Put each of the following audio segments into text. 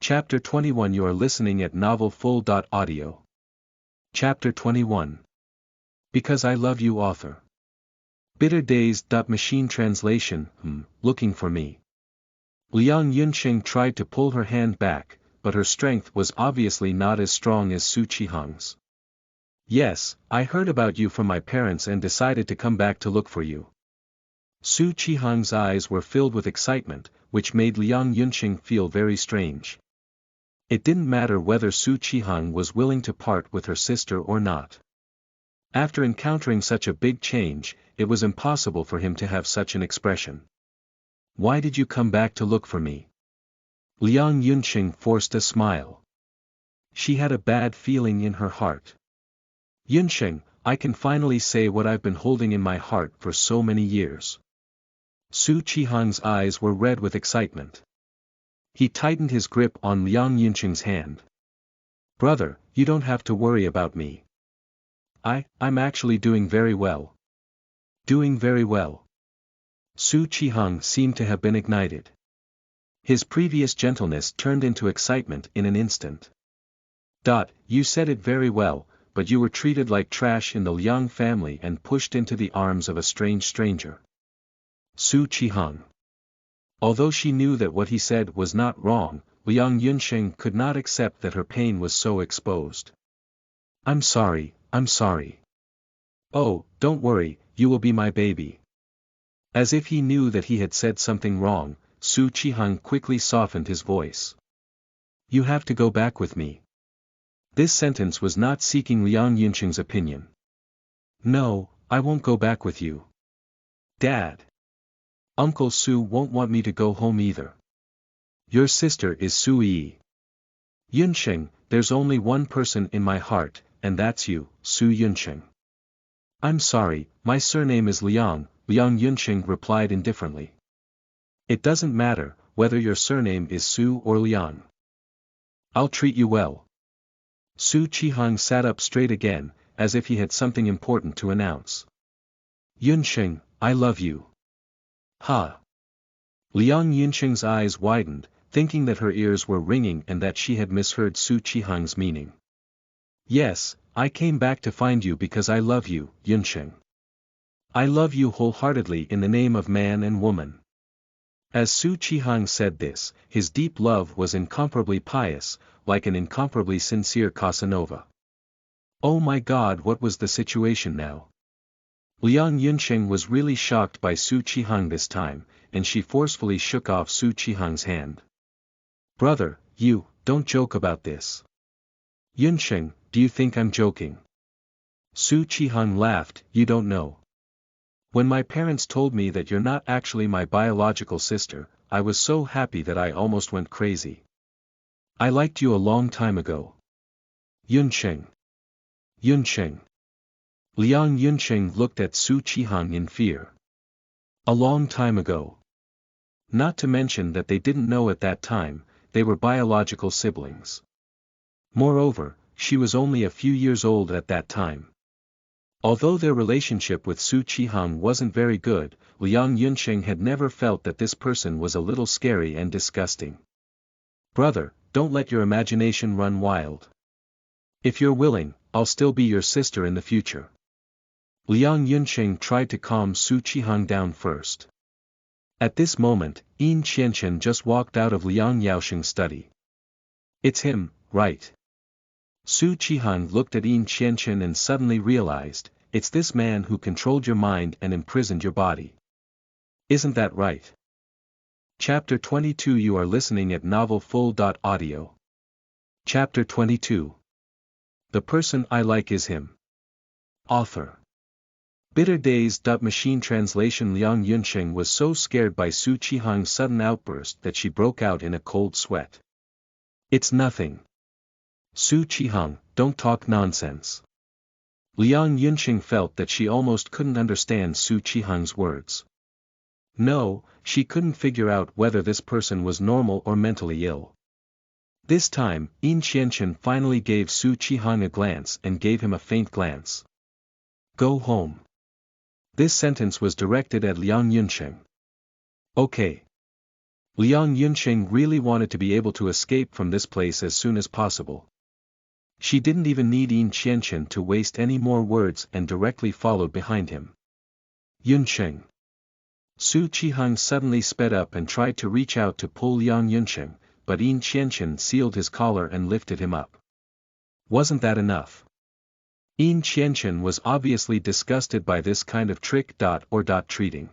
Chapter 21. You are listening at novelfull.audio. Chapter 21. Because I Love You. Author. Bitter Days. Machine translation. Looking for me. Liang Yunqing tried to pull her hand back, but her strength was obviously not as strong as Su Qihang's. Yes, I heard about you from my parents and decided to come back to look for you. Su Qihang's eyes were filled with excitement, which made Liang Yunqing feel very strange. It didn't matter whether Su Qihang was willing to part with her sister or not. After encountering such a big change, it was impossible for him to have such an expression. Why did you come back to look for me? Liang Yunqing forced a smile. She had a bad feeling in her heart. Yunqing, I can finally say what I've been holding in my heart for so many years. Su Qihang's eyes were red with excitement. He tightened his grip on Liang Yunqing's hand. Brother, you don't have to worry about me. I'm actually doing very well. Doing very well. Su Qihang seemed to have been ignited. His previous gentleness turned into excitement in an instant. You said it very well, but you were treated like trash in the Liang family and pushed into the arms of a strange stranger. Su Qihang. Although she knew that what he said was not wrong, Liang Yunqing could not accept that her pain was so exposed. I'm sorry. Oh, don't worry, you will be my baby. As if he knew that he had said something wrong, Su Qihang quickly softened his voice. You have to go back with me. This sentence was not seeking Liang Yunqing's opinion. No, I won't go back with you. Dad. Uncle Su won't want me to go home either. Your sister is Su Yi. Yunqing, there's only one person in my heart, and that's you, Su Yunqing. I'm sorry, my surname is Liang, Liang Yunqing replied indifferently. It doesn't matter, whether your surname is Su or Liang. I'll treat you well. Su Qihang sat up straight again, as if he had something important to announce. Yunqing, I love you. Ha! Liang Yunqing's eyes widened, thinking that her ears were ringing and that she had misheard Su Qihang's meaning. Yes, I came back to find you because I love you, Yunqing. I love you wholeheartedly in the name of man and woman. As Su Qihang said this, his deep love was incomparably pious, like an incomparably sincere Casanova. Oh my God, what was the situation now? Liang Yunqing was really shocked by Su Qihang this time, and she forcefully shook off Su Qihang's hand. Brother, you, don't joke about this. Yunqing, do you think I'm joking? Su Qihang laughed, you don't know. When my parents told me that you're not actually my biological sister, I was so happy that I almost went crazy. I liked you a long time ago. Yunqing. Liang Yunqing looked at Su Qihang in fear. A long time ago. Not to mention that they didn't know at that time, they were biological siblings. Moreover, she was only a few years old at that time. Although their relationship with Su Qihang wasn't very good, Liang Yunqing had never felt that this person was a little scary and disgusting. Brother, don't let your imagination run wild. If you're willing, I'll still be your sister in the future. Liang Yunqing tried to calm Su Qihang down first. At this moment, Yin Qianqian just walked out of Liang Yaoxing's study. It's him, right? Su Qihang looked at Yin Qianqian and suddenly realized, it's this man who controlled your mind and imprisoned your body. Isn't that right? Chapter 22. You are listening at novelfull.audio. Chapter 22. The person I like is him. Author. Bitter Days. Machine translation. Liang Yunqing was so scared by Su Qihang's sudden outburst that she broke out in a cold sweat. It's nothing. Su Qihang, don't talk nonsense. Liang Yunqing felt that she almost couldn't understand Su Qihang's words. No, she couldn't figure out whether this person was normal or mentally ill. This time, Yin Qianqian finally gave Su Qihang a glance and gave him a faint glance. Go home. This sentence was directed at Liang Yunqing. Okay. Liang Yunqing really wanted to be able to escape from this place as soon as possible. She didn't even need Yin Qianqian to waste any more words and directly followed behind him. Yunqing. Su Qihang suddenly sped up and tried to reach out to pull Liang Yunqing, but Yin Qianqian sealed his collar and lifted him up. Wasn't that enough? Yin Qianqian was obviously disgusted by this kind of trick or treating.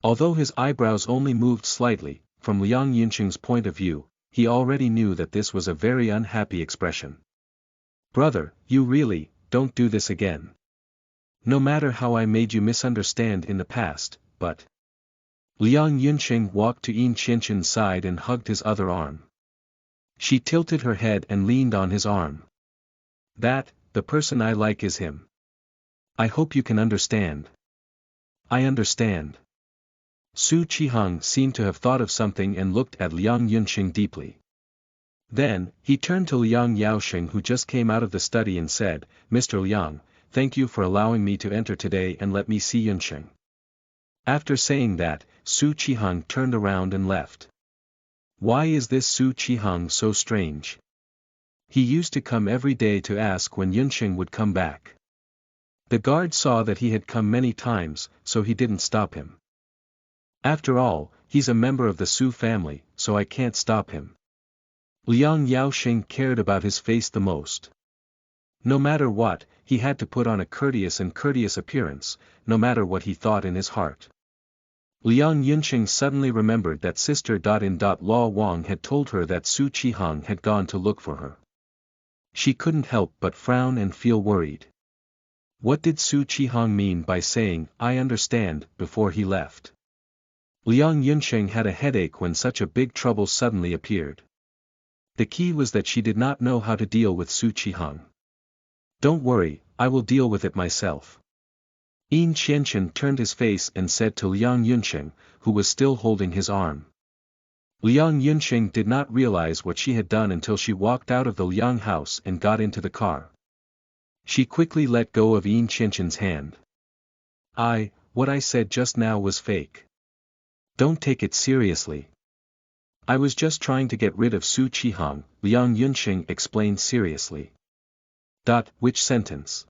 Although his eyebrows only moved slightly, from Liang Yunqing's point of view, he already knew that this was a very unhappy expression. Brother, you really, don't do this again. No matter how I made you misunderstand in the past, but... Liang Yunqing walked to Yin Qianqian's side and hugged his other arm. She tilted her head and leaned on his arm. The person I like is him. I hope you can understand. I understand. Su Qihang seemed to have thought of something and looked at Liang Yunqing deeply. Then, he turned to Liang Yaoxing, who just came out of the study, and said, Mr. Liang, thank you for allowing me to enter today and let me see Yunqing. After saying that, Su Qihang turned around and left. Why is this Su Qihang so strange? He used to come every day to ask when Yunqing would come back. The guard saw that he had come many times, so he didn't stop him. After all, he's a member of the Su family, so I can't stop him. Liang Yaoxing cared about his face the most. No matter what, he had to put on a courteous appearance, no matter what he thought in his heart. Liang Yunqing suddenly remembered that Sister Luo Wang had told her that Su Qihang had gone to look for her. She couldn't help but frown and feel worried. What did Su Qihang mean by saying, I understand, before he left? Liang Yunqing had a headache when such a big trouble suddenly appeared. The key was that she did not know how to deal with Su Qihang. Don't worry, I will deal with it myself. Yin Qianqian turned his face and said to Liang Yunqing, who was still holding his arm. Liang Yunqing did not realize what she had done until she walked out of the Liang house and got into the car. She quickly let go of Yin Qianqian's hand. What I said just now was fake. Don't take it seriously. I was just trying to get rid of Su Qihang, Liang Yunqing explained seriously. Which sentence?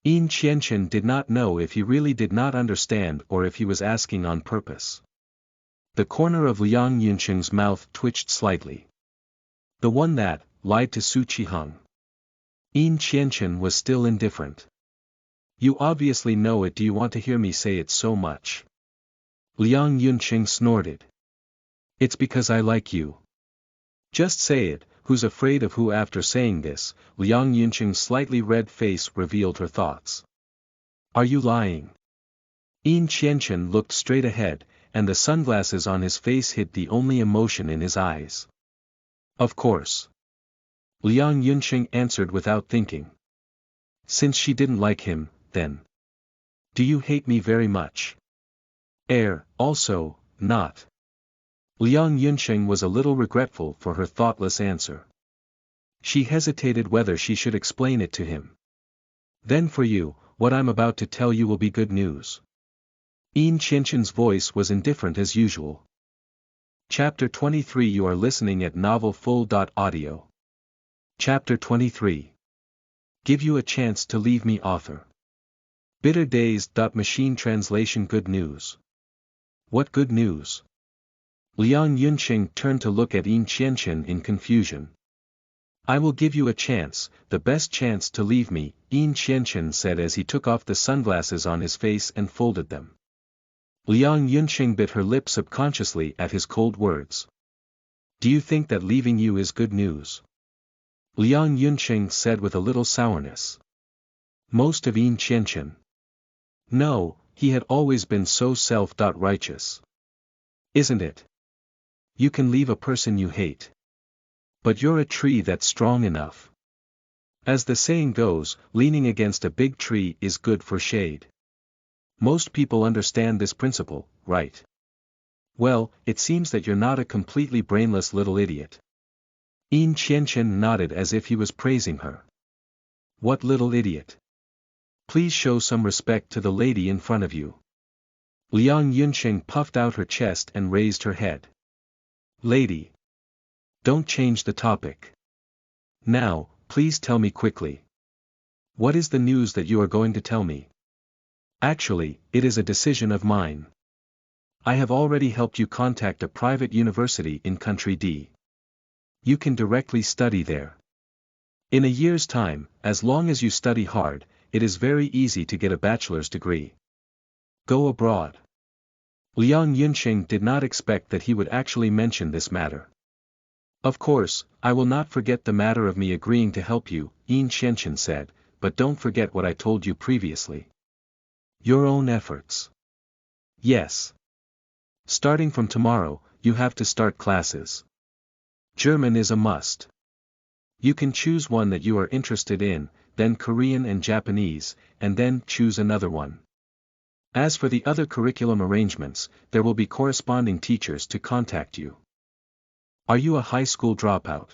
Yin Qianqian did not know if he really did not understand or if he was asking on purpose. The corner of Liang Yunqing's mouth twitched slightly. The one that lied to Su Qihang. Yin Qianqian was still indifferent. You obviously know it. Do you want to hear me say it so much? Liang Yunqing snorted. It's because I like you. Just say it. Who's afraid of who? After saying this, Liang Yunqing's slightly red face revealed her thoughts. Are you lying? Yin Qianqian looked straight ahead, and the sunglasses on his face hid the only emotion in his eyes. Of course. Liang Yunqing answered without thinking. Since she didn't like him, then. Do you hate me very much? Also, not. Liang Yunqing was a little regretful for her thoughtless answer. She hesitated whether she should explain it to him. Then for you, what I'm about to tell you will be good news. Yin Qianqian's voice was indifferent as usual. Chapter 23. You are listening at novelfull.audio. Chapter 23. Give you a chance to leave me, author. Bitter days. Machine translation. Good news. What good news? Liang Yunqing turned to look at Yin Qianqian in confusion. I will give you a chance, the best chance to leave me, Yin Qianqian said as he took off the sunglasses on his face and folded them. Liang Yunqing bit her lip subconsciously at his cold words. Do you think that leaving you is good news? Liang Yunqing said with a little sourness. Most of Yin Qianqian. No, he had always been so self-righteous. Isn't it? You can leave a person you hate. But you're a tree that's strong enough. As the saying goes, leaning against a big tree is good for shade. Most people understand this principle, right? Well, it seems that you're not a completely brainless little idiot. Yin Qianqian nodded as if he was praising her. What little idiot? Please show some respect to the lady in front of you. Liang Yunqing puffed out her chest and raised her head. Lady. Don't change the topic. Now, please tell me quickly. What is the news that you are going to tell me? Actually, it is a decision of mine. I have already helped you contact a private university in Country D. You can directly study there. In a year's time, as long as you study hard, it is very easy to get a bachelor's degree. Go abroad. Liang Yunqing did not expect that he would actually mention this matter. Of course, I will not forget the matter of me agreeing to help you, Yin Qianqian said, but don't forget what I told you previously. Your own efforts. Yes. Starting from tomorrow, you have to start classes. German is a must. You can choose one that you are interested in, then Korean and Japanese, and then choose another one. As for the other curriculum arrangements, there will be corresponding teachers to contact you. Are you a high school dropout?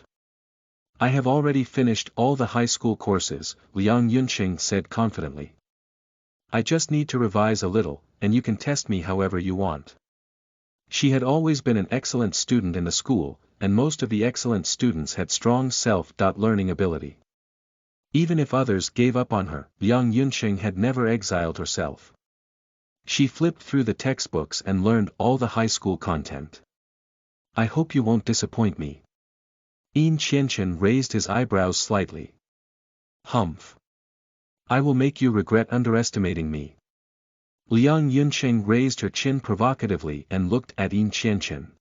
I have already finished all the high school courses, Liang Yunqing said confidently. I just need to revise a little, and you can test me however you want. She had always been an excellent student in the school, and most of the excellent students had strong self-learning ability. Even if others gave up on her, Liang Yunqing had never exiled herself. She flipped through the textbooks and learned all the high school content. I hope you won't disappoint me. Yin Qianqian raised his eyebrows slightly. Humph. I will make you regret underestimating me. Liang Yunqing raised her chin provocatively and looked at Yin Qianqian.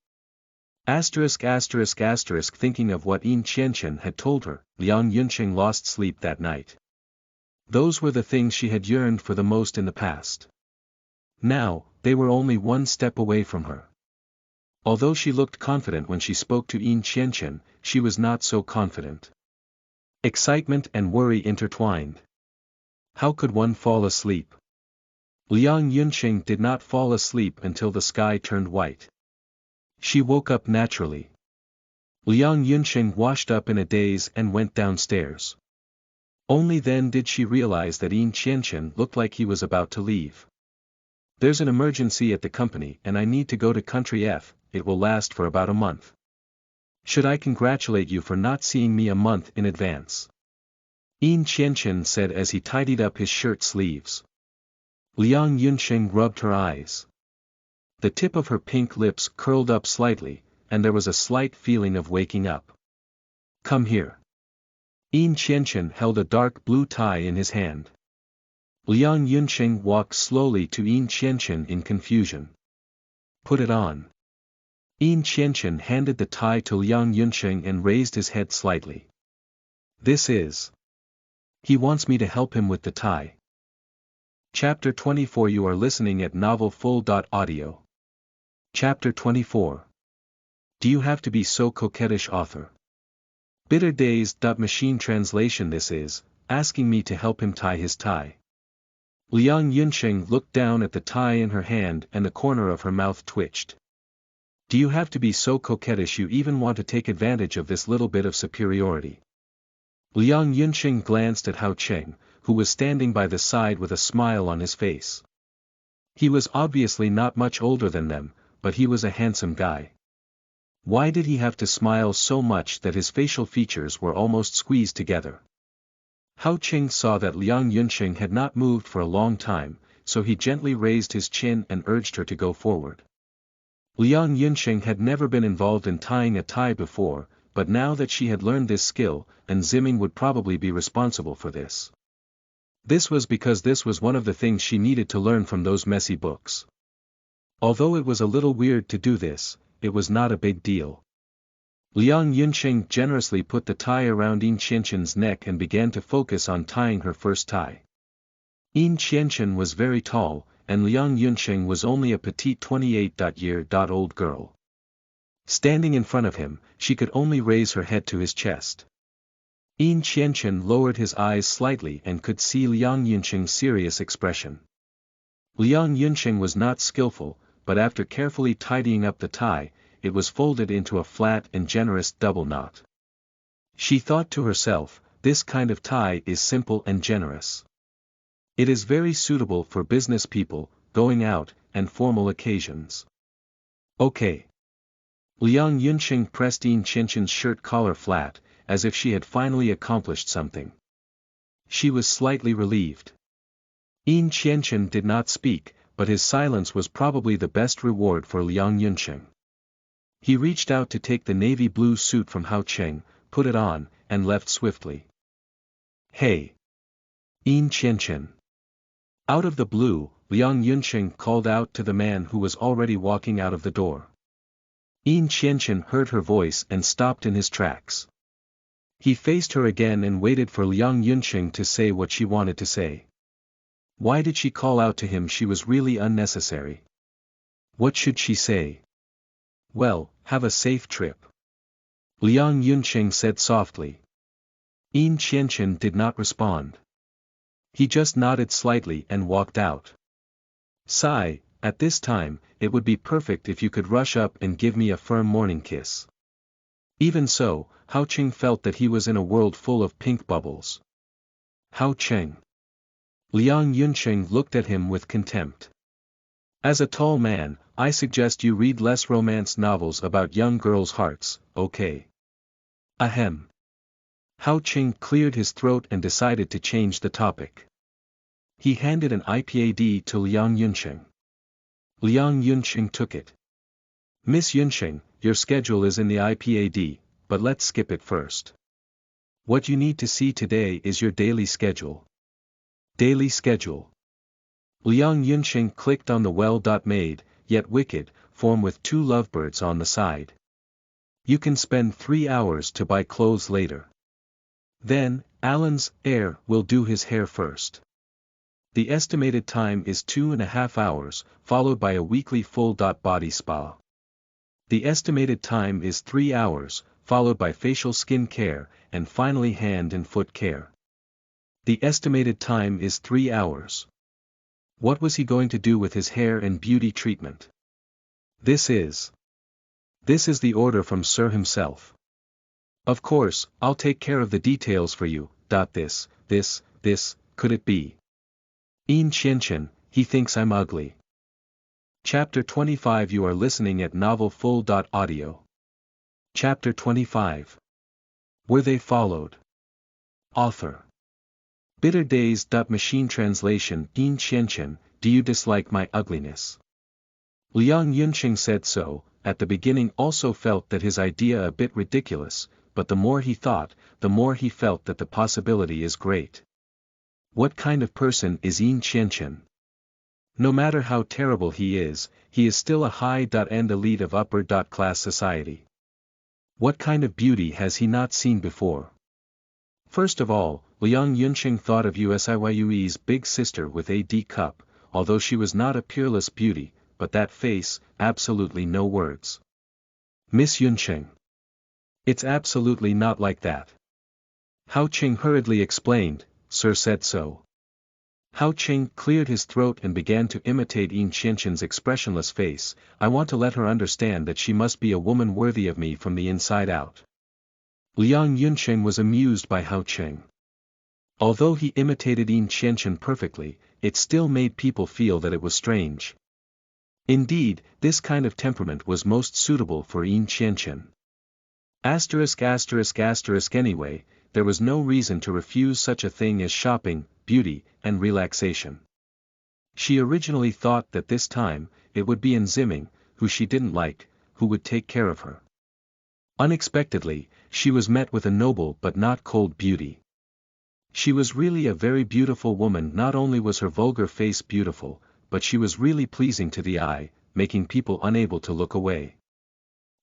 Thinking of what Yin Qianqian had told her, Liang Yunqing lost sleep that night. Those were the things she had yearned for the most in the past. Now, they were only one step away from her. Although she looked confident when she spoke to Yin Qianqian, she was not so confident. Excitement and worry intertwined. How could one fall asleep? Liang Yunqing did not fall asleep until the sky turned white. She woke up naturally. Liang Yunqing washed up in a daze and went downstairs. Only then did she realize that Yin Qianqian looked like he was about to leave. There's an emergency at the company and I need to go to Country F, it will last for about a month. Should I congratulate you for not seeing me a month in advance? Yin Qianqian said as he tidied up his shirt sleeves. Liang Yunqing rubbed her eyes. The tip of her pink lips curled up slightly, and there was a slight feeling of waking up. Come here. Yin Qianqian held a dark blue tie in his hand. Liang Yunqing walked slowly to Yin Qianqian in confusion. Put it on. Yin Qianqian handed the tie to Liang Yunqing and raised his head slightly. This is. He wants me to help him with the tie. Chapter 24. You are listening at novelfull.audio. Chapter 24. Do you have to be so coquettish, author? Bitter days. Machine translation. This is, asking me to help him tie his tie. Liang Yunqing looked down at the tie in her hand and the corner of her mouth twitched. Do you have to be so coquettish you even want to take advantage of this little bit of superiority? Liang Yunqing glanced at Hao Cheng, who was standing by the side with a smile on his face. He was obviously not much older than them, but he was a handsome guy. Why did he have to smile so much that his facial features were almost squeezed together? Hao Cheng saw that Liang Yunqing had not moved for a long time, so he gently raised his chin and urged her to go forward. Liang Yunqing had never been involved in tying a tie before, but now that she had learned this skill, and Ziming would probably be responsible for this. This was because this was one of the things she needed to learn from those messy books. Although it was a little weird to do this, it was not a big deal. Liang Yunqing generously put the tie around Yin Qianqian's neck and began to focus on tying her first tie. Yin Qianqian was very tall, and Liang Yunqing was only a petite 28-year-old girl. Standing in front of him, she could only raise her head to his chest. Yin Qianqian lowered his eyes slightly and could see Liang Yunqing's serious expression. Liang Yunqing was not skillful, but after carefully tidying up the tie, it was folded into a flat and generous double knot. She thought to herself, this kind of tie is simple and generous. It is very suitable for business people, going out, and formal occasions. Okay. Liang Yunqing pressed Yin Qianqian's shirt collar flat, as if she had finally accomplished something. She was slightly relieved. Yin Qianqian did not speak, but his silence was probably the best reward for Liang Yunqing. He reached out to take the navy blue suit from Hao Cheng, put it on, and left swiftly. Hey! Yin Qianqian! Out of the blue, Liang Yunqing called out to the man who was already walking out of the door. Yin Qianqian heard her voice and stopped in his tracks. He faced her again and waited for Liang Yunqing to say what she wanted to say. Why did she call out to him? She was really unnecessary. What should she say? Well, have a safe trip. Liang Yunqing said softly. Yin Qianqian did not respond. He just nodded slightly and walked out. Sigh, at this time, it would be perfect if you could rush up and give me a firm morning kiss. Even so, Hao Cheng felt that he was in a world full of pink bubbles. Hao Cheng. Liang Yunqing looked at him with contempt. As a tall man, I suggest you read less romance novels about young girls' hearts, okay? Ahem. Hao Cheng cleared his throat and decided to change the topic. He handed an iPad to Liang Yunqing. Liang Yunqing took it. Miss Yunqing, your schedule is in the iPad, but let's skip it first. What you need to see today is your daily schedule. Daily schedule. Liang Yunqing clicked on the well-made, yet wicked, form with 2 lovebirds on the side. You can spend 3 hours to buy clothes later. Then, Alan's heir will do his hair first. The estimated time is 2.5 hours, followed by a weekly full body spa. The estimated time is 3 hours, followed by facial skin care, and finally hand and foot care. The estimated time is 3 hours. What was he going to do with his hair and beauty treatment? This is the order from Sir himself. Of course, I'll take care of the details for you. This, could it be? Yin Qianqian, he thinks I'm ugly. Chapter 25. You are listening at Novel Full. Audio. Chapter 25. Were they followed? Author. Bitter Days. Machine translation. Yin Qianqian, do you dislike my ugliness? Liang Yunqing said so, at the beginning also felt that his idea a bit ridiculous, but the more he thought, the more he felt that the possibility is great. What kind of person is Yin Qianqian? No matter how terrible he is still a high-end elite of upper-class society. What kind of beauty has he not seen before? First of all, Liang Yunqing thought of Usiyue's big sister with a D cup, although she was not a peerless beauty, but that face, absolutely no words. Miss Yunqing. It's absolutely not like that. Hao Cheng hurriedly explained, Sir said so. Hao Cheng cleared his throat and began to imitate Yin Qianqian's expressionless face. I want to let her understand that she must be a woman worthy of me from the inside out. Liang Yunqing was amused by Hao Cheng. Although he imitated Yin Qianqian perfectly, it still made people feel that it was strange. Indeed, this kind of temperament was most suitable for Yin Qianqian. Anyway, there was no reason to refuse such a thing as shopping, beauty, and relaxation. She originally thought that this time, it would be Enziming, who she didn't like, who would take care of her. Unexpectedly, she was met with a noble but not cold beauty. She was really a very beautiful woman. Not only was her vulgar face beautiful, but she was really pleasing to the eye, making people unable to look away.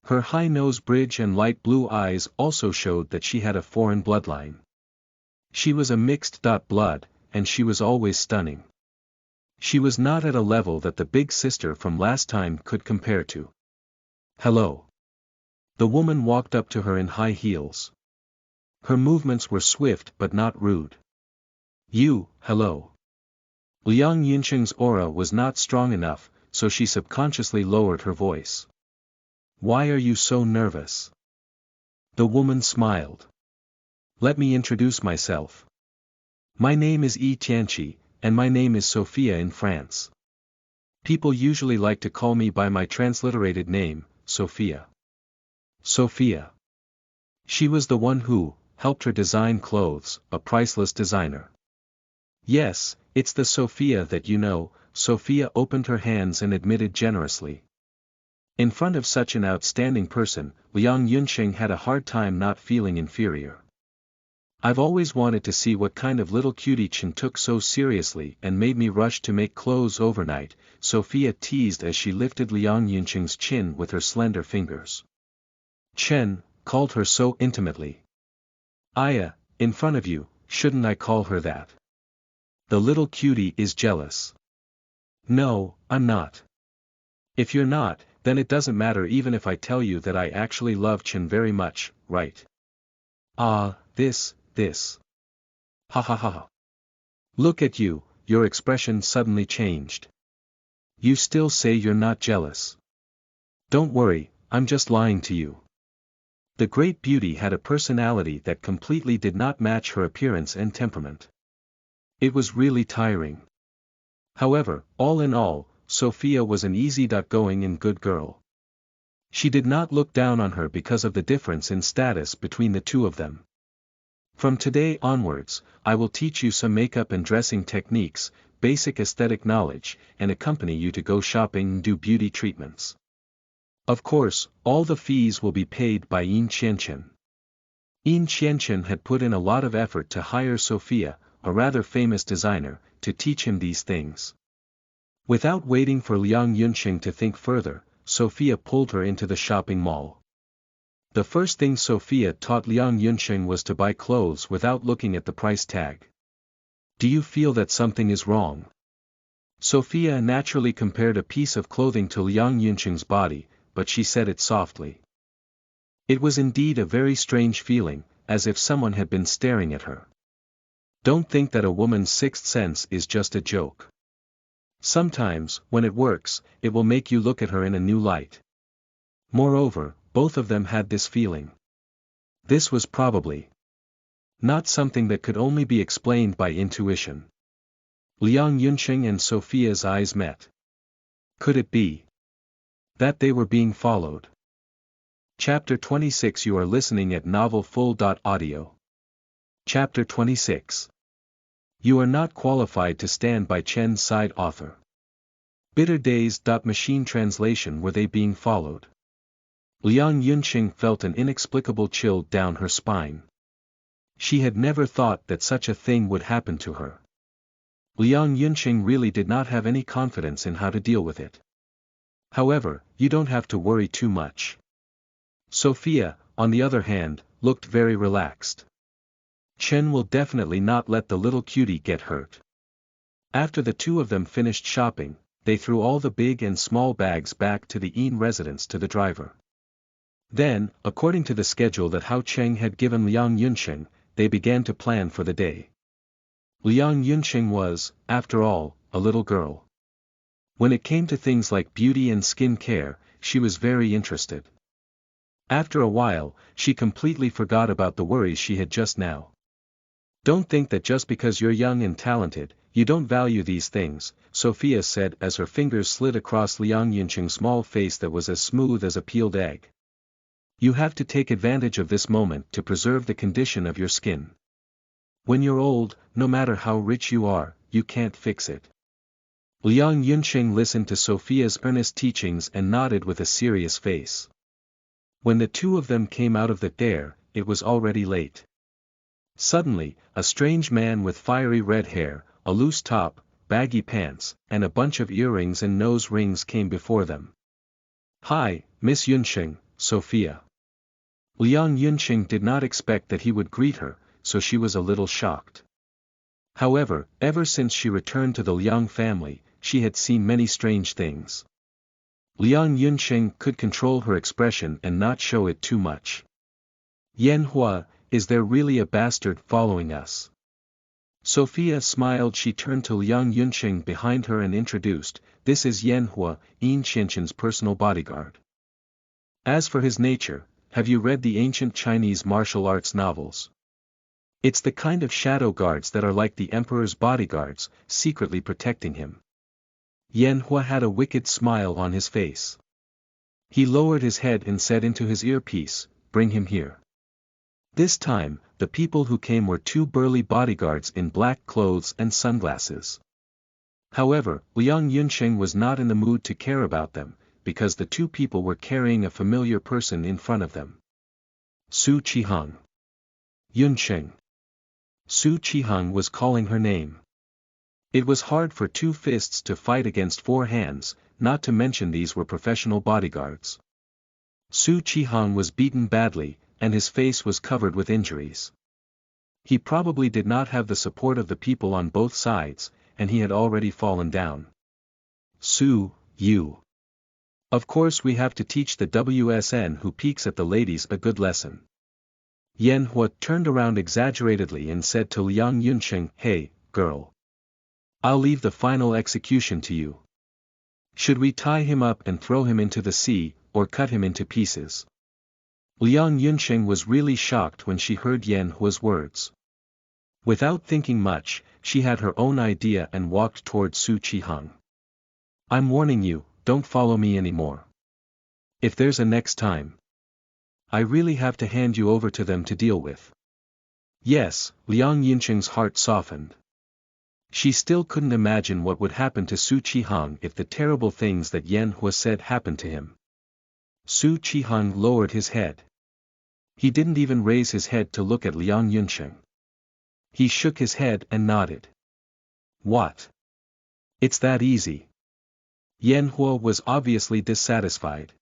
Her high nose bridge and light blue eyes also showed that she had a foreign bloodline. She was a mixed blood, and she was always stunning. She was not at a level that the big sister from last time could compare to. Hello. The woman walked up to her in high heels. Her movements were swift but not rude. Hello. Liang Yunqing's aura was not strong enough, so she subconsciously lowered her voice. Why are you so nervous? The woman smiled. Let me introduce myself. My name is Yi Tianqi, and my name is Sophia in France. People usually like to call me by my transliterated name, Sophia. Sophia. She was the one who helped her design clothes, a priceless designer. Yes, it's the Sophia that you know. Sophia opened her hands and admitted generously. In front of such an outstanding person, Liang Yunqing had a hard time not feeling inferior. I've always wanted to see what kind of little cutie Chen took so seriously and made me rush to make clothes overnight, Sophia teased as she lifted Liang Yunqing's chin with her slender fingers. Chen called her so intimately. Aya, in front of you, shouldn't I call her that? The little cutie is jealous. No, I'm not. If you're not, then it doesn't matter even if I tell you that I actually love Chen very much, right? Ah, this. Ha ha ha ha. Look at you, your expression suddenly changed. You still say you're not jealous. Don't worry, I'm just lying to you. The great beauty had a personality that completely did not match her appearance and temperament. It was really tiring. However, all in all, Sophia was an easy-going and good girl. She did not look down on her because of the difference in status between the two of them. From today onwards, I will teach you some makeup and dressing techniques, basic aesthetic knowledge, and accompany you to go shopping and do beauty treatments. Of course, all the fees will be paid by Yin Qianqian. Yin Qianqian had put in a lot of effort to hire Sophia, a rather famous designer, to teach him these things. Without waiting for Liang Yunqing to think further, Sophia pulled her into the shopping mall. The first thing Sophia taught Liang Yunqing was to buy clothes without looking at the price tag. Do you feel that something is wrong? Sophia naturally compared a piece of clothing to Liang Yunqing's body, but she said it softly. It was indeed a very strange feeling, as if someone had been staring at her. Don't think that a woman's sixth sense is just a joke. Sometimes, when it works, it will make you look at her in a new light. Moreover, both of them had this feeling. This was probably not something that could only be explained by intuition. Liang Yunqing and Sophia's eyes met. Could it be that they were being followed? Chapter 26. You are listening at novelfull.audio. Chapter 26. You are not qualified to stand by Chen's side. Author. Bitter days. Machine translation. Were they being followed? Liang Yunqing felt an inexplicable chill down her spine. She had never thought that such a thing would happen to her. Liang Yunqing really did not have any confidence in how to deal with it. However, you don't have to worry too much. Sophia, on the other hand, looked very relaxed. Chen will definitely not let the little cutie get hurt. After the two of them finished shopping, they threw all the big and small bags back to the Yin residence to the driver. Then, according to the schedule that Hao Cheng had given Liang Yunqing, they began to plan for the day. Liang Yunqing was, after all, a little girl. When it came to things like beauty and skin care, she was very interested. After a while, she completely forgot about the worries she had just now. Don't think that just because you're young and talented, you don't value these things, Sophia said as her fingers slid across Liang Yunqing's small face that was as smooth as a peeled egg. You have to take advantage of this moment to preserve the condition of your skin. When you're old, no matter how rich you are, you can't fix it. Liang Yunqing listened to Sophia's earnest teachings and nodded with a serious face. When the two of them came out of the dare, it was already late. Suddenly, a strange man with fiery red hair, a loose top, baggy pants, and a bunch of earrings and nose rings came before them. Hi, Miss Yunqing, Sophia. Liang Yunqing did not expect that he would greet her, so she was a little shocked. However, ever since she returned to the Liang family, she had seen many strange things. Liang Yunqing could control her expression and not show it too much. Yanhua, is there really a bastard following us? Sophia smiled. She turned to Liang Yunqing behind her and introduced, this is Yanhua, Yin Qianqian's personal bodyguard. As for his nature, have you read the ancient Chinese martial arts novels? It's the kind of shadow guards that are like the emperor's bodyguards, secretly protecting him. Yanhua had a wicked smile on his face. He lowered his head and said into his earpiece, "Bring him here." This time, the people who came were two burly bodyguards in black clothes and sunglasses. However, Liang Yunsheng was not in the mood to care about them, because the two people were carrying a familiar person in front of them. Su Qihang. Yunsheng. Su Qihang was calling her name. It was hard for two fists to fight against four hands, not to mention these were professional bodyguards. Su Qihang was beaten badly, and his face was covered with injuries. He probably did not have the support of the people on both sides, and he had already fallen down. "Su, you. Of course we have to teach the WSN who peeks at the ladies a good lesson." Yan Hua turned around exaggeratedly and said to Liang Yunsheng, "Hey, girl. I'll leave the final execution to you. Should we tie him up and throw him into the sea, or cut him into pieces?" Liang Yunsheng was really shocked when she heard Yan Hua's words. Without thinking much, she had her own idea and walked toward Su Qihang. "I'm warning you, don't follow me anymore. If there's a next time, I really have to hand you over to them to deal with." Yes, Liang Yunsheng's heart softened. She still couldn't imagine what would happen to Su Qihang if the terrible things that Yan Hua said happened to him. Su Qihang lowered his head. He didn't even raise his head to look at Liang Yunsheng. He shook his head and nodded. "What? It's that easy." Yan Hua was obviously dissatisfied.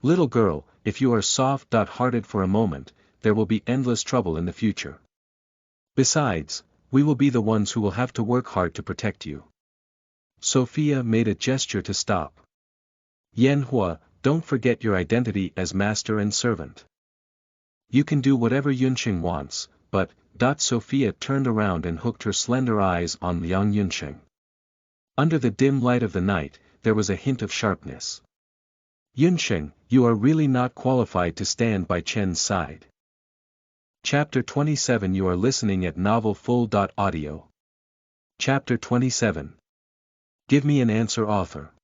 "Little girl, if you are soft-hearted for a moment, there will be endless trouble in the future. Besides, we will be the ones who will have to work hard to protect you." Sophia made a gesture to stop. "Yan Hua, don't forget your identity as master and servant. You can do whatever Yunsheng wants, but..." Sophia turned around and hooked her slender eyes on Liang Yunsheng. Under the dim light of the night, there was a hint of sharpness. "Yunsheng, you are really not qualified to stand by Chen's side." Chapter 27. You are listening at Novel Full.audio. Chapter 27. Give me an answer, author.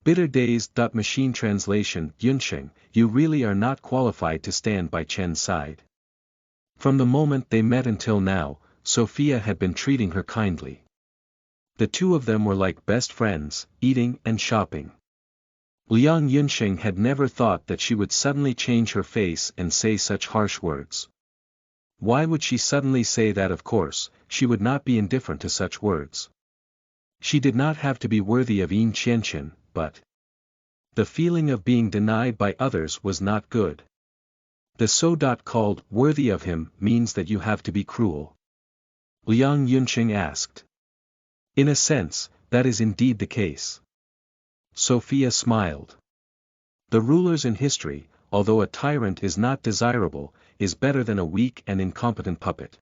Bitter Days. Machine translation. Yunsheng, you really are not qualified to stand by Chen's side. From the moment they met until now, Sophia had been treating her kindly. The two of them were like best friends, eating and shopping. Liang Yunsheng had never thought that she would suddenly change her face and say such harsh words. Why would she suddenly say that? Of course, she would not be indifferent to such words. She did not have to be worthy of Yin Qianqian, but the feeling of being denied by others was not good. The called worthy of him means that you have to be cruel. Liang Yunsheng asked. In a sense, that is indeed the case. Sophia smiled. The rulers in history, although a tyrant is not desirable, is better than a weak and incompetent puppet.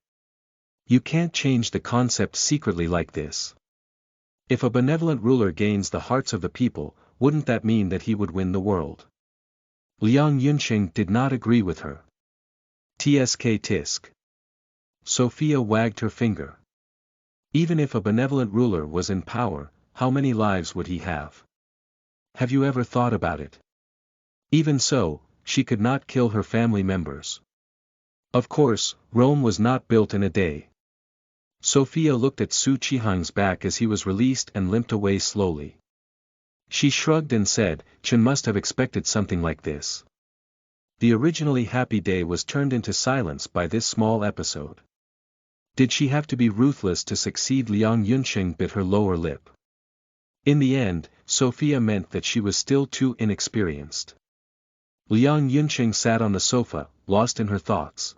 You can't change the concept secretly like this. If a benevolent ruler gains the hearts of the people, wouldn't that mean that he would win the world? Liang Yunsheng did not agree with her. Tisk. Sophia wagged her finger. Even if a benevolent ruler was in power, how many lives would he have? Have you ever thought about it? Even so, she could not kill her family members. Of course, Rome was not built in a day. Sophia looked at Su Qihang's back as he was released and limped away slowly. She shrugged and said, Chen must have expected something like this. The originally happy day was turned into silence by this small episode. Did she have to be ruthless to succeed? Liang Yunsheng bit her lower lip. In the end, Sophia meant that she was still too inexperienced. Liang Yunsheng sat on the sofa, lost in her thoughts.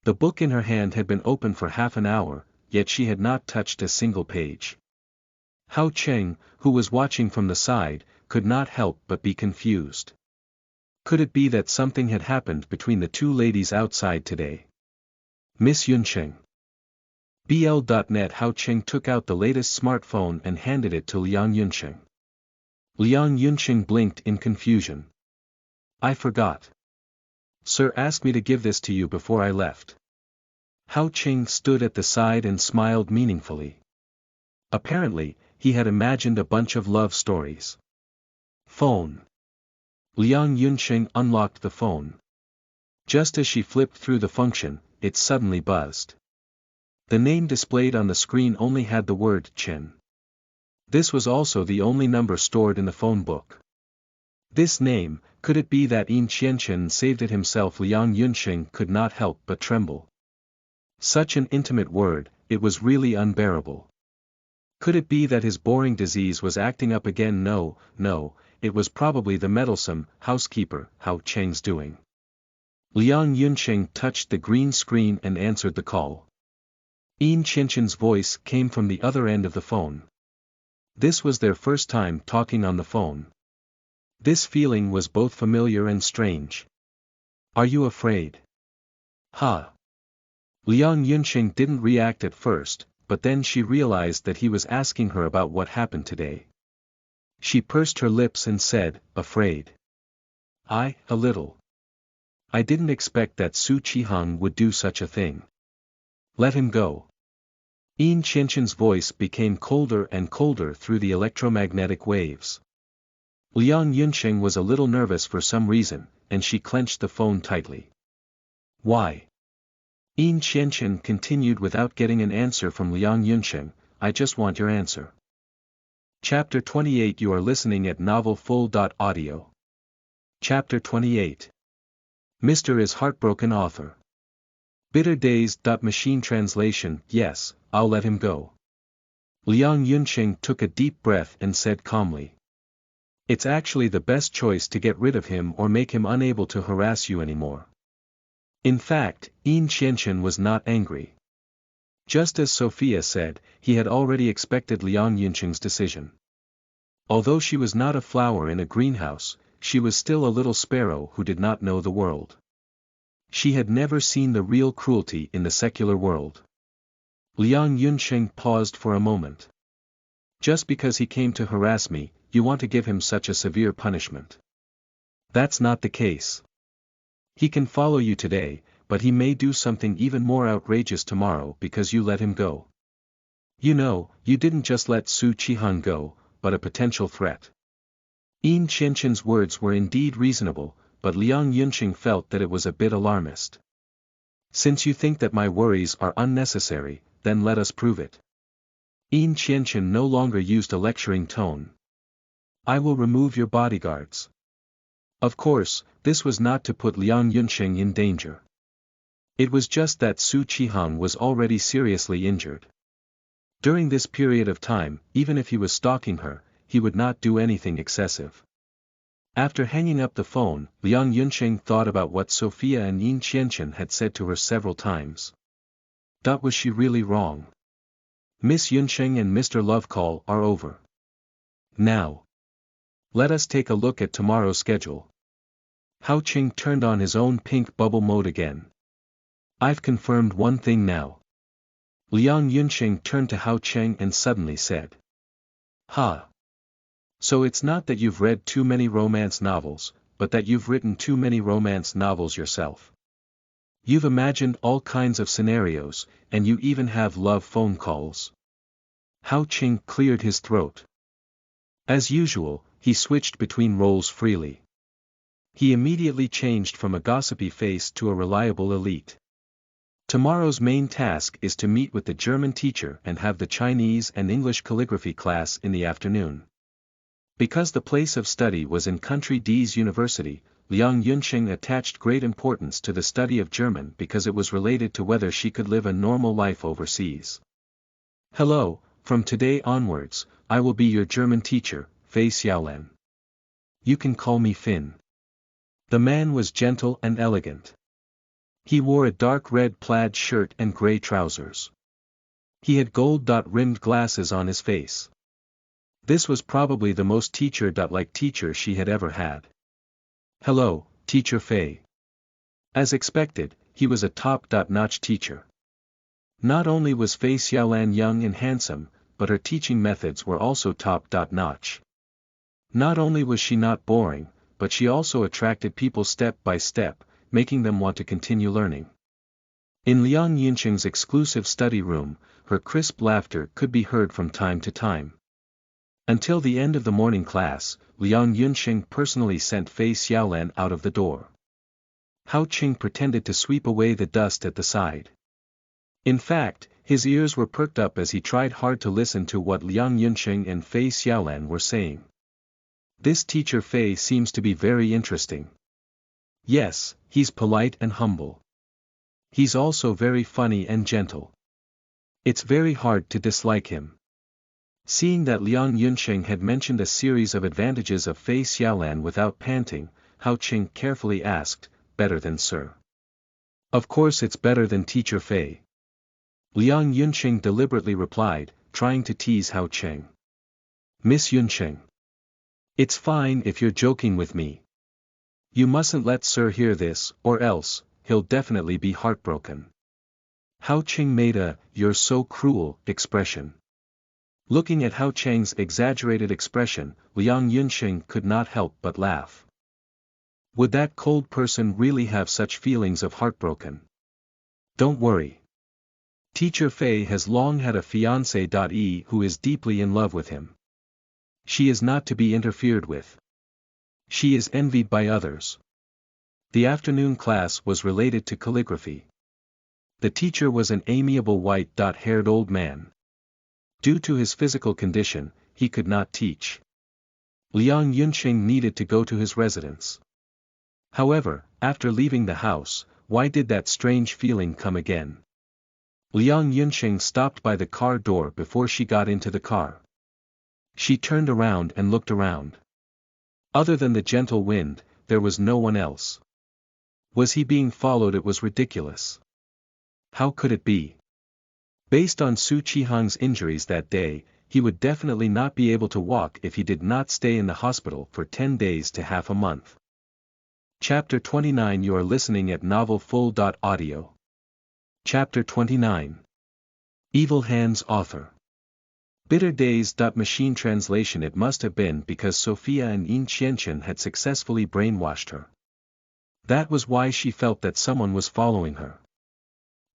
The book in her hand had been open for half an hour, yet she had not touched a single page. Hao Cheng, who was watching from the side, could not help but be confused. Could it be that something had happened between the two ladies outside today? Miss Yunsheng. BL.net. Hao Cheng took out the latest smartphone and handed it to Liang Yunsheng. Liang Yunsheng blinked in confusion. I forgot. Sir asked me to give this to you before I left. Hao Cheng stood at the side and smiled meaningfully. Apparently, he had imagined a bunch of love stories. Phone. Liang Yunqing unlocked the phone. Just as she flipped through the function, it suddenly buzzed. The name displayed on the screen only had the word Chen. This was also the only number stored in the phone book. This name, could it be that Yin Qianchen saved it himself? Liang Yunqing could not help but tremble. Such an intimate word, it was really unbearable. Could it be that his boring disease was acting up again? No, it was probably the meddlesome housekeeper. How Cheng's doing? Liang Yunqing touched the green screen and answered the call. Yin Qianchen's voice came from the other end of the phone. This was their first time talking on the phone. This feeling was both familiar and strange. Are you afraid? Ha! Liang Yunqing didn't react at first, but then she realized that he was asking her about what happened today. She pursed her lips and said, afraid. A little. I didn't expect that Su Qihang would do such a thing. Let him go. Yin Qianchen's voice became colder and colder through the electromagnetic waves. Liang Yunqing was a little nervous for some reason, and she clenched the phone tightly. Why? Yin Qianchen continued without getting an answer from Liang Yunqing. I just want your answer. Chapter 28. You are listening at novelfull.audio. Chapter 28. Mr. is heartbroken author. Bitter days. Machine translation. Yes, I'll let him go. Liang Yunqing took a deep breath and said calmly. It's actually the best choice to get rid of him or make him unable to harass you anymore. In fact, Yin Qianchen was not angry. Just as Sophia said, he had already expected Liang Yunqing's decision. Although she was not a flower in a greenhouse, she was still a little sparrow who did not know the world. She had never seen the real cruelty in the secular world. Liang Yunqing paused for a moment. Just because he came to harass me, you want to give him such a severe punishment. That's not the case. He can follow you today, but he may do something even more outrageous tomorrow because you let him go. You know, you didn't just let Su Qihang go, but a potential threat. Yin Qianchen's words were indeed reasonable, but Liang Yunqing felt that it was a bit alarmist. Since you think that my worries are unnecessary, then let us prove it. Yin Qianchen no longer used a lecturing tone. I will remove your bodyguards. Of course, this was not to put Liang Yunqing in danger. It was just that Su Qihang was already seriously injured. During this period of time, even if he was stalking her, he would not do anything excessive. After hanging up the phone, Liang Yunqing thought about what Sophia and Yin Qianchen had said to her several times. Was she really wrong? Miss Yunqing and Mr. Lovecall are over. Now, let us take a look at tomorrow's schedule. Hao Qing turned on his own pink bubble mode again. I've confirmed one thing now. Liang Yunqing turned to Hao Qing and suddenly said. So it's not that you've read too many romance novels, but that you've written too many romance novels yourself. You've imagined all kinds of scenarios, and you even have love phone calls. Hao Qing cleared his throat. As usual, he switched between roles freely. He immediately changed from a gossipy face to a reliable elite. Tomorrow's main task is to meet with the German teacher and have the Chinese and English calligraphy class in the afternoon. Because the place of study was in Country D's University, Liang Yunqing attached great importance to the study of German because it was related to whether she could live a normal life overseas. Hello, from today onwards, I will be your German teacher, Fei Xiaolan. You can call me Finn. The man was gentle and elegant. He wore a dark red plaid shirt and gray trousers. He had gold-rimmed glasses on his face. This was probably the most teacher-like teacher she had ever had. Hello, Teacher Fei. As expected, he was a top-notch teacher. Not only was Fei Xiaolan young and handsome, but her teaching methods were also top-notch. Not only was she not boring, but she also attracted people step by step, making them want to continue learning. In Liang Yunqing's exclusive study room, her crisp laughter could be heard from time to time. Until the end of the morning class, Liang Yunxing personally sent Fei Xiaolan out of the door. Hao Qing pretended to sweep away the dust at the side. In fact, his ears were perked up as he tried hard to listen to what Liang Yunxing and Fei Xiaolan were saying. This teacher Fei seems to be very interesting. Yes, he's polite and humble. He's also very funny and gentle. It's very hard to dislike him. Seeing that Liang Yunxing had mentioned a series of advantages of Fei Xiaolan without panting, Hao Qing carefully asked, "Better than Sir?" "Of course it's better than Teacher Fei." Liang Yunxing deliberately replied, trying to tease Hao Qing. "Miss Yunxing. It's fine if you're joking with me. You mustn't let Sir hear this, or else, he'll definitely be heartbroken." Hao Qing made a, "You're so cruel," expression. Looking at Hao Qing's exaggerated expression, Liang Yunxing could not help but laugh. Would that cold person really have such feelings of heartbroken? Don't worry. Teacher Fei has long had a fiancée who is deeply in love with him. She is not to be interfered with. She is envied by others. The afternoon class was related to calligraphy. The teacher was an amiable white-haired old man. Due to his physical condition, he could not teach. Liang Yunxing needed to go to his residence. However, after leaving the house, why did that strange feeling come again? Liang Yunxing stopped by the car door before she got into the car. She turned around and looked around. Other than the gentle wind, there was no one else. Was he being followed? It was ridiculous. How could it be? Based on Su Qihang's injuries that day, he would definitely not be able to walk if he did not stay in the hospital for 10 days to half a month. Chapter 29. You are listening at novelfull.audio. Chapter 29. Evil Hands. Author. Bitter Days. Machine translation. It must have been because Sophia and Yin Qianqian had successfully brainwashed her. That was why she felt that someone was following her.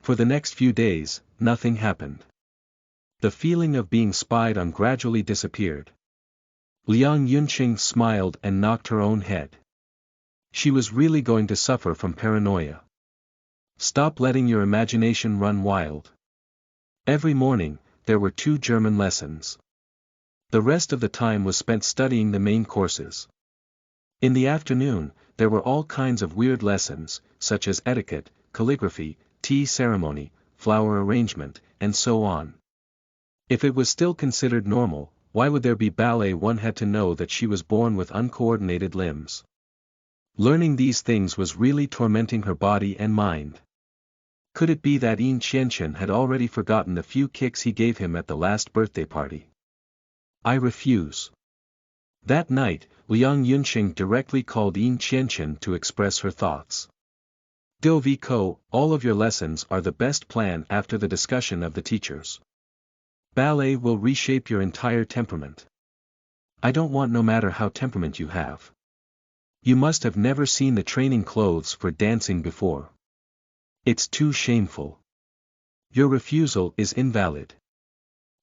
For the next few days, nothing happened. The feeling of being spied on gradually disappeared. Liang Yunxing smiled and knocked her own head. She was really going to suffer from paranoia. Stop letting your imagination run wild. Every morning, there were 2 German lessons. The rest of the time was spent studying the main courses. In the afternoon, there were all kinds of weird lessons, such as etiquette, calligraphy, tea ceremony, flower arrangement, and so on. If it was still considered normal, why would there be ballet? One had to know that she was born with uncoordinated limbs. Learning these things was really tormenting her body and mind. Could it be that Yin Qianqian had already forgotten the few kicks he gave him at the last birthday party? I refuse. That night, Liang Yunxing directly called Yin Qianqian to express her thoughts. Dovico, all of your lessons are the best plan after the discussion of the teachers. Ballet will reshape your entire temperament. I don't want no matter how temperament you have. You must have never seen the training clothes for dancing before. It's too shameful. Your refusal is invalid.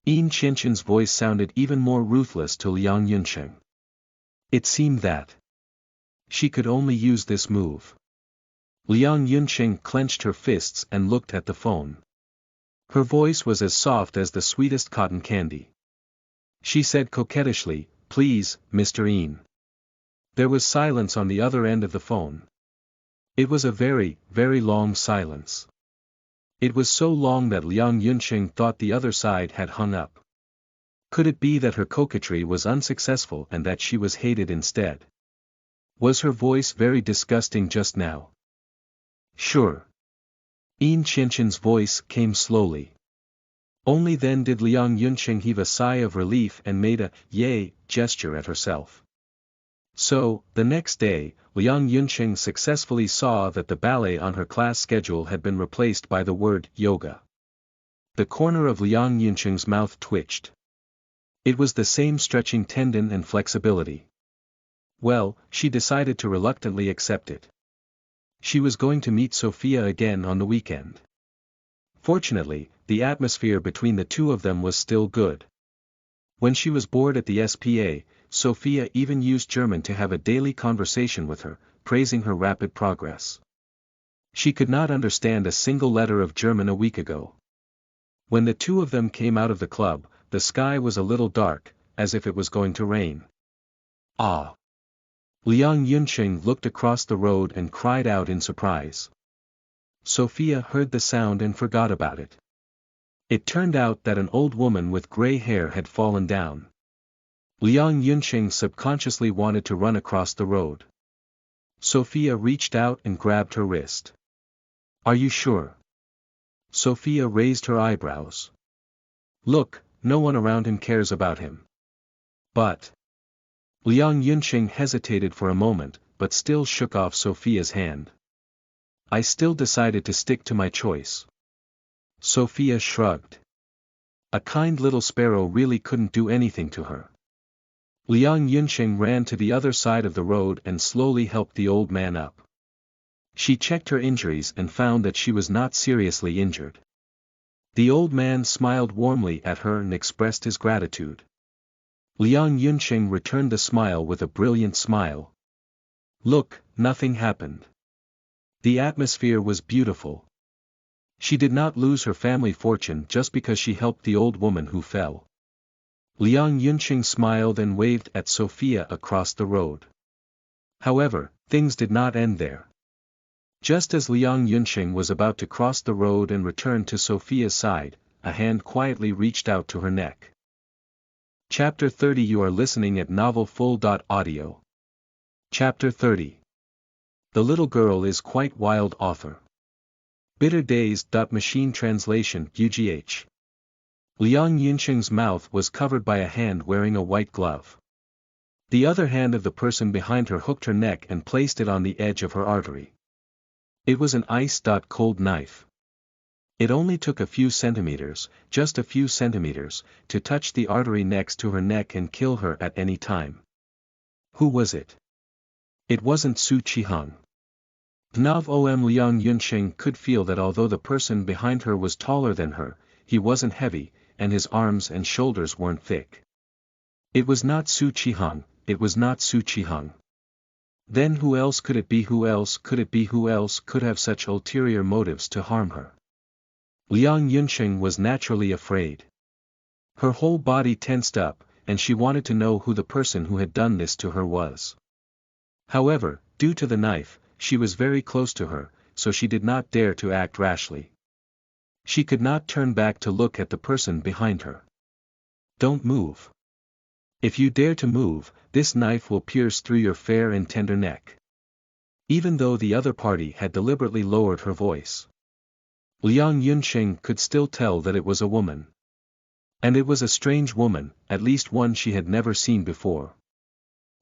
Yin Qianqian's voice sounded even more ruthless to Liang Yunxing. It seemed that she could only use this move. Liang Yunxing clenched her fists and looked at the phone. Her voice was as soft as the sweetest cotton candy. She said coquettishly, "Please, Mr. Yin." There was silence on the other end of the phone. It was a very, very long silence. It was so long that Liang Yunxing thought the other side had hung up. Could it be that her coquetry was unsuccessful and that she was hated instead? Was her voice very disgusting just now? Sure. Yin Qianqian's voice came slowly. Only then did Liang Yunxing heave a sigh of relief and made a "yay" gesture at herself. So, the next day, Liang Yunxing successfully saw that the ballet on her class schedule had been replaced by the word yoga. The corner of Liang Yunxing's mouth twitched. It was the same stretching tendon and flexibility. Well, she decided to reluctantly accept it. She was going to meet Sophia again on the weekend. Fortunately, the atmosphere between the two of them was still good. When she was bored at the SPA, Sophia even used German to have a daily conversation with her, praising her rapid progress. She could not understand a single letter of German a week ago. When the two of them came out of the club, the sky was a little dark, as if it was going to rain. Ah! Liang Yunqing looked across the road and cried out in surprise. Sophia heard the sound and forgot about it. It turned out that an old woman with gray hair had fallen down. Liang Yunqing subconsciously wanted to run across the road. Sophia reached out and grabbed her wrist. Are you sure? Sophia raised her eyebrows. Look, no one around him cares about him. But... Liang Yunqing hesitated for a moment, but still shook off Sophia's hand. I still decided to stick to my choice. Sophia shrugged. A kind little sparrow really couldn't do anything to her. Liang Yunqing ran to the other side of the road and slowly helped the old man up. She checked her injuries and found that she was not seriously injured. The old man smiled warmly at her and expressed his gratitude. Liang Yunqing returned the smile with a brilliant smile. Look, nothing happened. The atmosphere was beautiful. She did not lose her family fortune just because she helped the old woman who fell. Liang Yunqing smiled and waved at Sophia across the road. However, things did not end there. Just as Liang Yunqing was about to cross the road and return to Sophia's side, a hand quietly reached out to her neck. Chapter 30. You are listening at novelfull.audio. Chapter 30. The little girl is quite wild. Author. Bitter Days. Machine translation. UGH. Liang Yunqing's mouth was covered by a hand wearing a white glove. The other hand of the person behind her hooked her neck and placed it on the edge of her artery. It was an ice-cold knife. It only took a few centimeters, just a few centimeters, to touch the artery next to her neck and kill her at any time. Who was it? It wasn't Su Qihang. Liang Yunqing could feel that although the person behind her was taller than her, he wasn't heavy, and his arms and shoulders weren't thick. It was not Su Qihang, it was not Su Qihang. Then who else could it be? Who else could it be? Who else could have such ulterior motives to harm her? Liang Yunqing was naturally afraid. Her whole body tensed up, and she wanted to know who the person who had done this to her was. However, due to the knife, she was very close to her, so she did not dare to act rashly. She could not turn back to look at the person behind her. Don't move. If you dare to move, this knife will pierce through your fair and tender neck. Even though the other party had deliberately lowered her voice, Liang Yunqing could still tell that it was a woman. And it was a strange woman, at least one she had never seen before.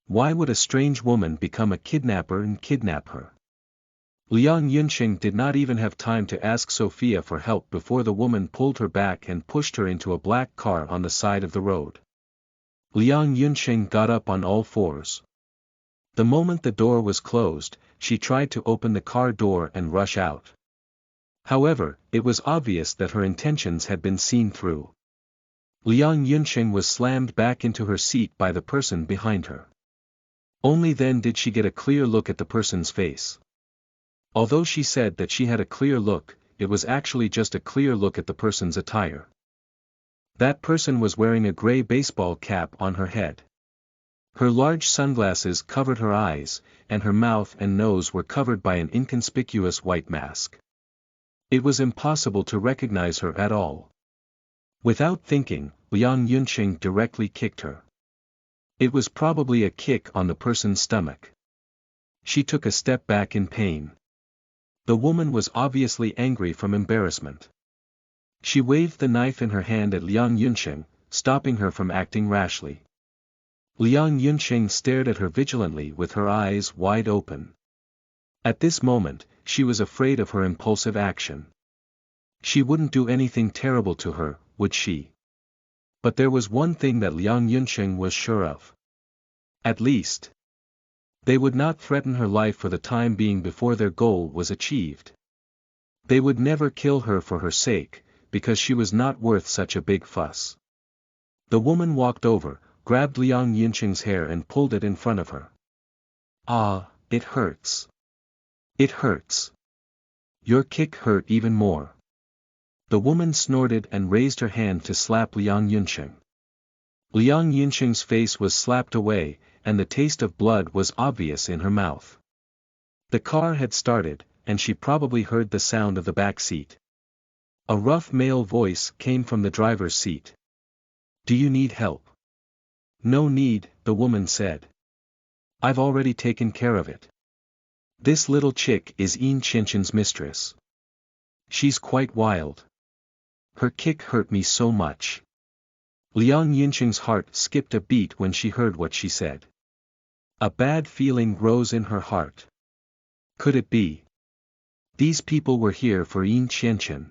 Why would a strange woman become a kidnapper and kidnap her? Liang Yunqing did not even have time to ask Sophia for help before the woman pulled her back and pushed her into a black car on the side of the road. Liang Yunqing got up on all fours. The moment the door was closed, she tried to open the car door and rush out. However, it was obvious that her intentions had been seen through. Liang Yunqing was slammed back into her seat by the person behind her. Only then did she get a clear look at the person's face. Although she said that she had a clear look, it was actually just a clear look at the person's attire. That person was wearing a gray baseball cap on her head. Her large sunglasses covered her eyes, and her mouth and nose were covered by an inconspicuous white mask. It was impossible to recognize her at all. Without thinking, Liang Yunqing directly kicked her. It was probably a kick on the person's stomach. She took a step back in pain. The woman was obviously angry from embarrassment. She waved the knife in her hand at Liang Yunqing, stopping her from acting rashly. Liang Yunqing stared at her vigilantly with her eyes wide open. At this moment, she was afraid of her impulsive action. She wouldn't do anything terrible to her, would she? But there was one thing that Liang Yunqing was sure of. At least, they would not threaten her life for the time being before their goal was achieved. They would never kill her for her sake, because she was not worth such a big fuss. The woman walked over, grabbed Liang Yincheng's hair and pulled it in front of her. Ah, it hurts. It hurts. Your kick hurt even more. The woman snorted and raised her hand to slap Liang Yincheng. Liang Yincheng's face was slapped away, and the taste of blood was obvious in her mouth. The car had started, and she probably heard the sound of the back seat. A rough male voice came from the driver's seat. Do you need help? No need, the woman said. I've already taken care of it. This little chick is Yin Qianqian's mistress. She's quite wild. Her kick hurt me so much. Liang Yincheng's heart skipped a beat when she heard what she said. A bad feeling rose in her heart. Could it be? These people were here for Yin Qianqian.